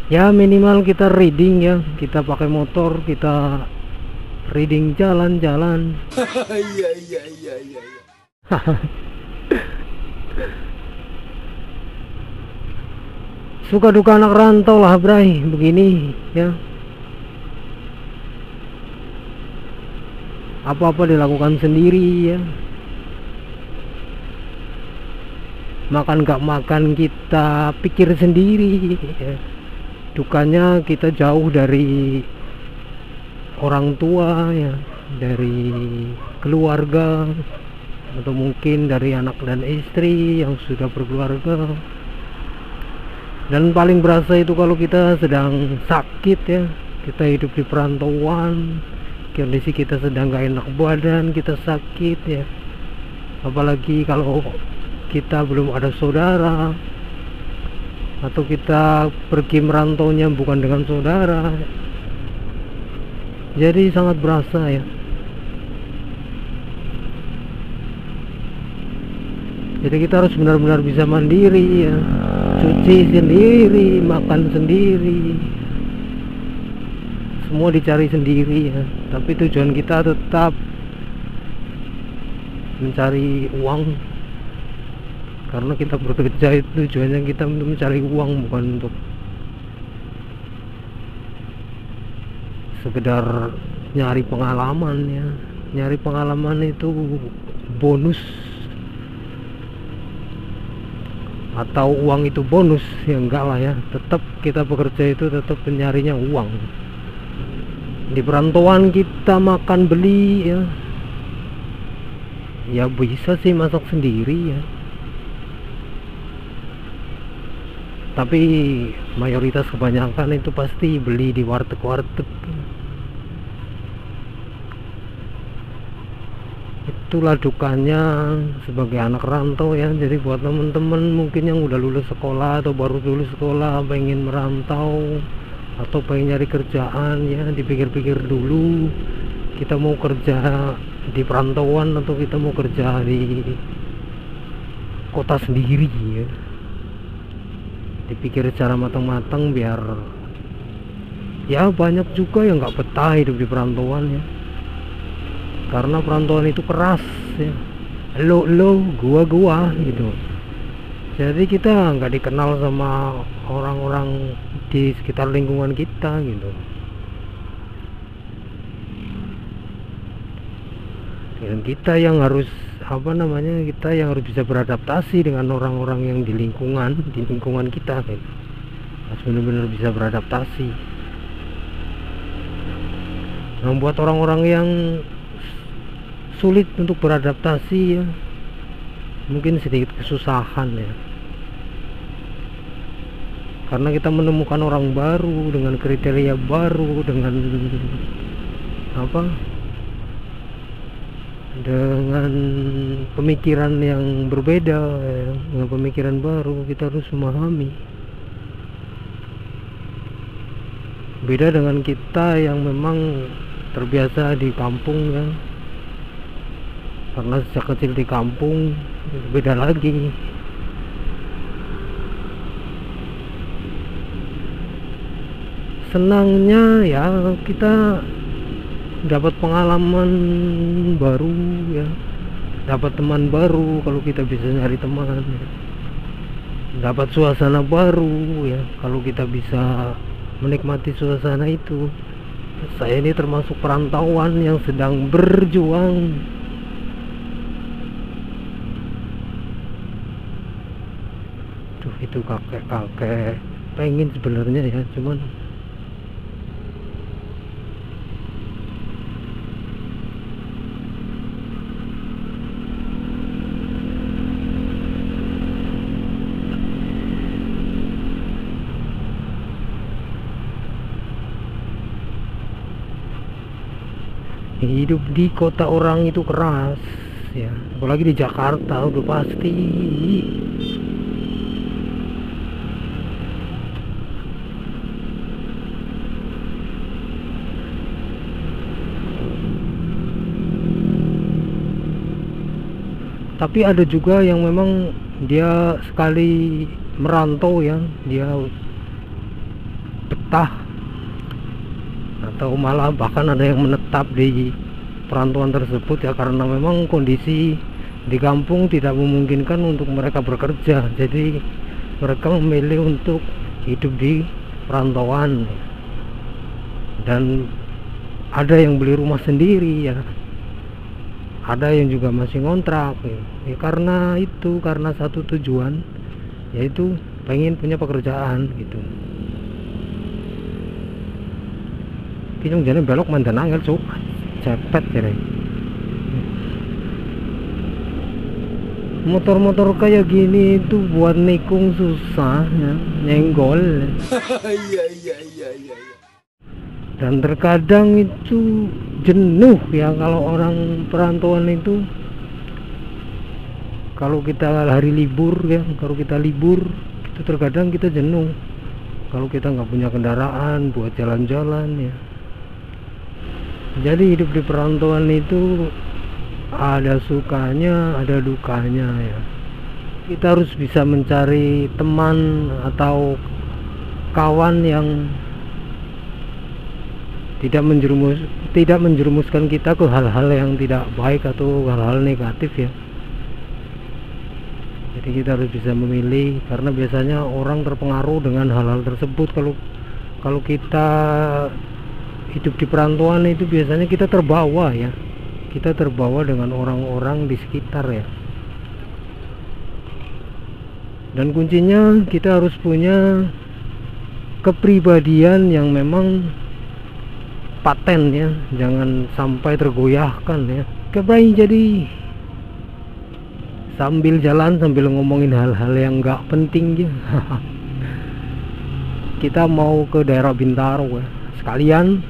Ya minimal kita reading ya, kita pakai motor, kita reading jalan-jalan. Iya iya iya iya. Suka duka anak rantau lah Bray, begini ya. Apa-apa dilakukan sendiri ya. Makan gak makan kita pikir sendiri ya. Dukanya kita jauh dari orang tua ya, dari keluarga, atau mungkin dari anak dan istri yang sudah berkeluarga. Dan paling berasa itu kalau kita sedang sakit ya, kita hidup di perantauan, kondisi kita sedang gak enak badan, kita sakit ya. Apalagi kalau kita belum ada saudara, atau kita pergi merantaunya bukan dengan saudara, jadi sangat berasa ya. Jadi kita harus benar-benar bisa mandiri ya, cuci sendiri, makan sendiri, semua dicari sendiri ya. Tapi tujuan kita tetap mencari uang, karena kita bekerja itu tujuannya kita untuk mencari uang, bukan untuk sekedar nyari pengalaman ya. Nyari pengalaman itu bonus, atau uang itu bonus ya, enggak lah ya. Tetap kita bekerja itu tetap mencarinya uang. Di perantauan kita makan beli ya, ya bisa sih masak sendiri ya, tapi mayoritas kebanyakan itu pasti beli di warteg-warteg. Itulah dukanya sebagai anak rantau ya. Jadi buat temen-temen mungkin yang udah lulus sekolah atau baru lulus sekolah, pengen merantau atau pengen nyari kerjaan ya, dipikir-pikir dulu, kita mau kerja di perantauan atau kita mau kerja di kota sendiri ya. Dipikir secara matang-matang, biar ya banyak juga yang nggak betah hidup di perantauan ya, karena perantauan itu keras ya, lo gua gitu. Jadi kita nggak dikenal sama orang-orang di sekitar lingkungan kita gitu. Dan kita yang harus kita yang harus bisa beradaptasi dengan orang-orang yang di lingkungan kita gitu. Harus benar-benar bisa beradaptasi. Nah, buat orang-orang yang sulit untuk beradaptasi ya, mungkin sedikit kesusahan ya, karena kita menemukan orang baru dengan kriteria baru, dengan dengan pemikiran yang berbeda ya, dengan pemikiran baru. Kita harus memahami. Beda dengan kita yang memang terbiasa di kampung ya, karena sejak kecil di kampung, beda lagi. Senangnya ya kita dapat pengalaman baru ya, dapat teman baru kalau kita bisa nyari teman ya. Dapat suasana baru ya kalau kita bisa menikmati suasana itu. Saya ini termasuk perantauan yang sedang berjuang. Itu kakek pengen sebenarnya ya, cuman hidup di kota orang itu keras ya, apalagi di Jakarta udah pasti. Tapi ada juga yang memang dia sekali merantau ya, dia betah, atau malah bahkan ada yang menetap di perantauan tersebut ya, karena memang kondisi di kampung tidak memungkinkan untuk mereka bekerja, jadi mereka memilih untuk hidup di perantauan. Dan ada yang beli rumah sendiri ya, ada yang juga masih ngontrak ya, karena satu tujuan, yaitu pengen punya pekerjaan gitu. Kijong jane belok mandan angel cuk, cepet jare. Motor-motor kayak gini itu buat nikung susah ya, nyenggol. Iya iya iya iya. Dan terkadang itu jenuh ya, kalau orang perantauan itu, kalau kita hari libur ya, kalau kita libur itu terkadang kita jenuh kalau kita nggak punya kendaraan buat jalan-jalan ya. Jadi hidup di perantauan itu ada sukanya, ada dukanya ya. Kita harus bisa mencari teman atau kawan yang tidak menjerumuskan kita ke hal-hal yang tidak baik atau hal-hal negatif ya. Jadi kita harus bisa memilih, karena biasanya orang terpengaruh dengan hal-hal tersebut. Kalau kita hidup di perantauan itu biasanya kita terbawa ya, kita terbawa dengan orang-orang di sekitar ya. Dan kuncinya kita harus punya kepribadian yang memang paten ya, jangan sampai tergoyahkan ya. Jadi sambil jalan sambil ngomongin hal-hal yang nggak penting ya. Kita mau ke daerah Bintaro ya, sekalian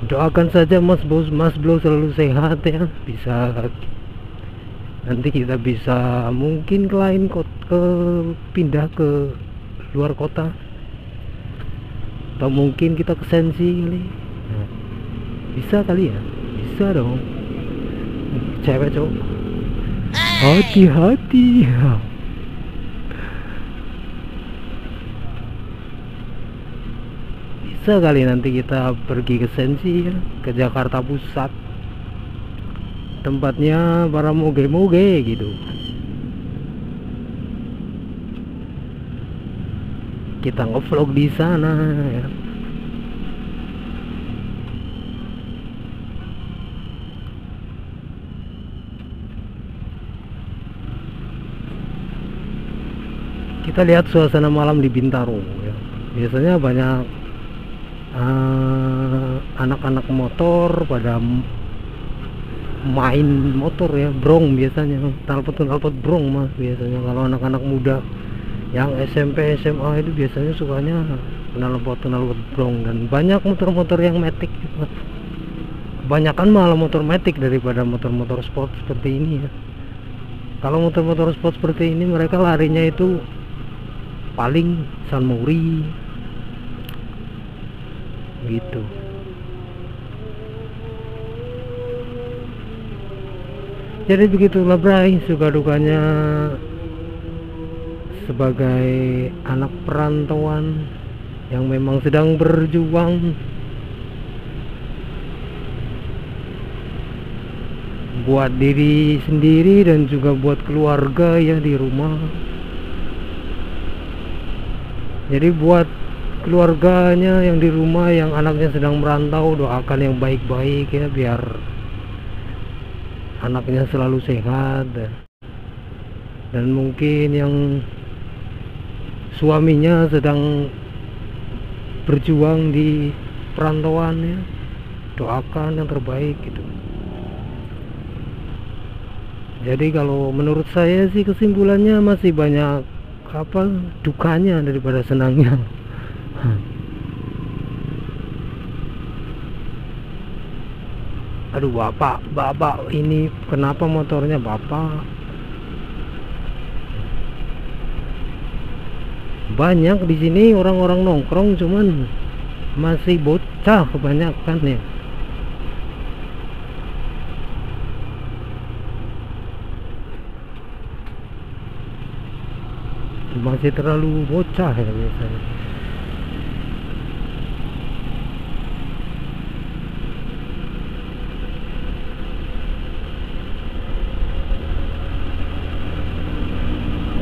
doakan saja Mas Bro selalu sehat ya, bisa nanti kita bisa mungkin pindah ke luar kota, atau mungkin kita ke Sensi kali. Nah, bisa kali ya, bisa dong. Cewek cowok, hati-hati. Bisa kali nanti kita pergi ke Sensi ya, ke Jakarta Pusat, tempatnya para moge-moge gitu. Kita ngevlog di sana ya. Kita lihat suasana malam di Bintaro ya. Biasanya banyak anak-anak motor pada main motor ya, brong biasanya, knalpot brong mas biasanya. Kalau anak-anak muda yang SMP SMA itu biasanya sukanya knalpot brong. Dan banyak motor-motor yang matic gitu. Kebanyakan malah motor matic daripada motor-motor sport seperti ini ya. Kalau motor-motor sport seperti ini mereka larinya itu paling San Mori gitu. Jadi begitulah Bray, suka dukanya sebagai anak perantauan yang memang sedang berjuang buat diri sendiri dan juga buat keluarga ya di rumah. Jadi buat keluarganya yang di rumah, yang anaknya sedang merantau, doakan yang baik-baik ya, biar anaknya selalu sehat. Dan mungkin yang suaminya sedang berjuang di perantauan ya, doakan yang terbaik gitu. Jadi kalau menurut saya sih kesimpulannya masih banyak dukanya daripada senangnya. Aduh bapak ini kenapa motornya bapak? Banyak di sini orang-orang nongkrong, cuman masih bocah kebanyakan ya. masih terlalu bocah ya biasanya.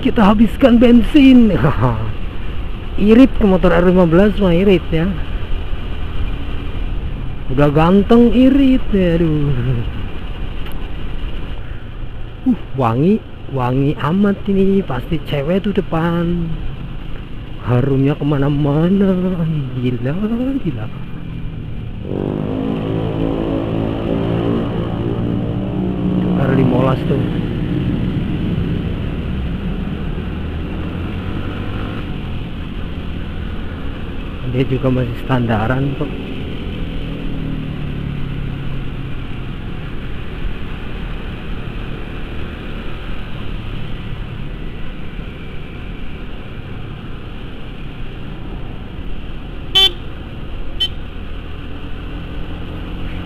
Kita habiskan bensin. Irit ke motor R15 mah, irit ya. Udah ganteng irit ya, aduh. Wangi amat ini, pasti cewek tuh depan. Harumnya kemana-mana, gila. R15 tuh. Dia juga masih standaran kok.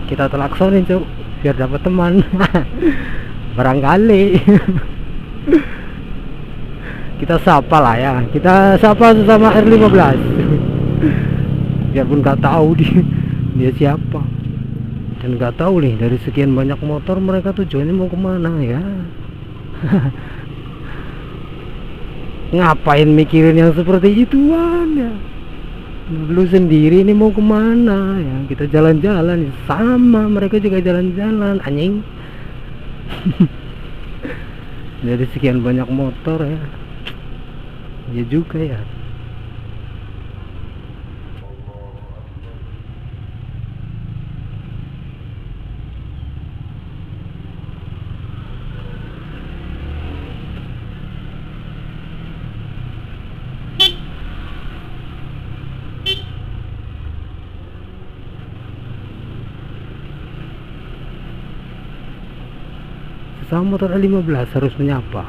Kita telaksonin cuk biar dapat teman. Barangkali. Kita sapa lah ya, kita sapa sesama R15. Biarpun nggak tahu dia siapa, dan nggak tahu nih dari sekian banyak motor mereka tujuannya mau kemana ya. Ngapain mikirin yang seperti ituan ya? Lu sendiri ini mau kemana ya? Kita jalan-jalan sama, mereka juga jalan-jalan anjing. Dari sekian banyak motor ya, ya juga ya. Sama motor 15 harus menyapa.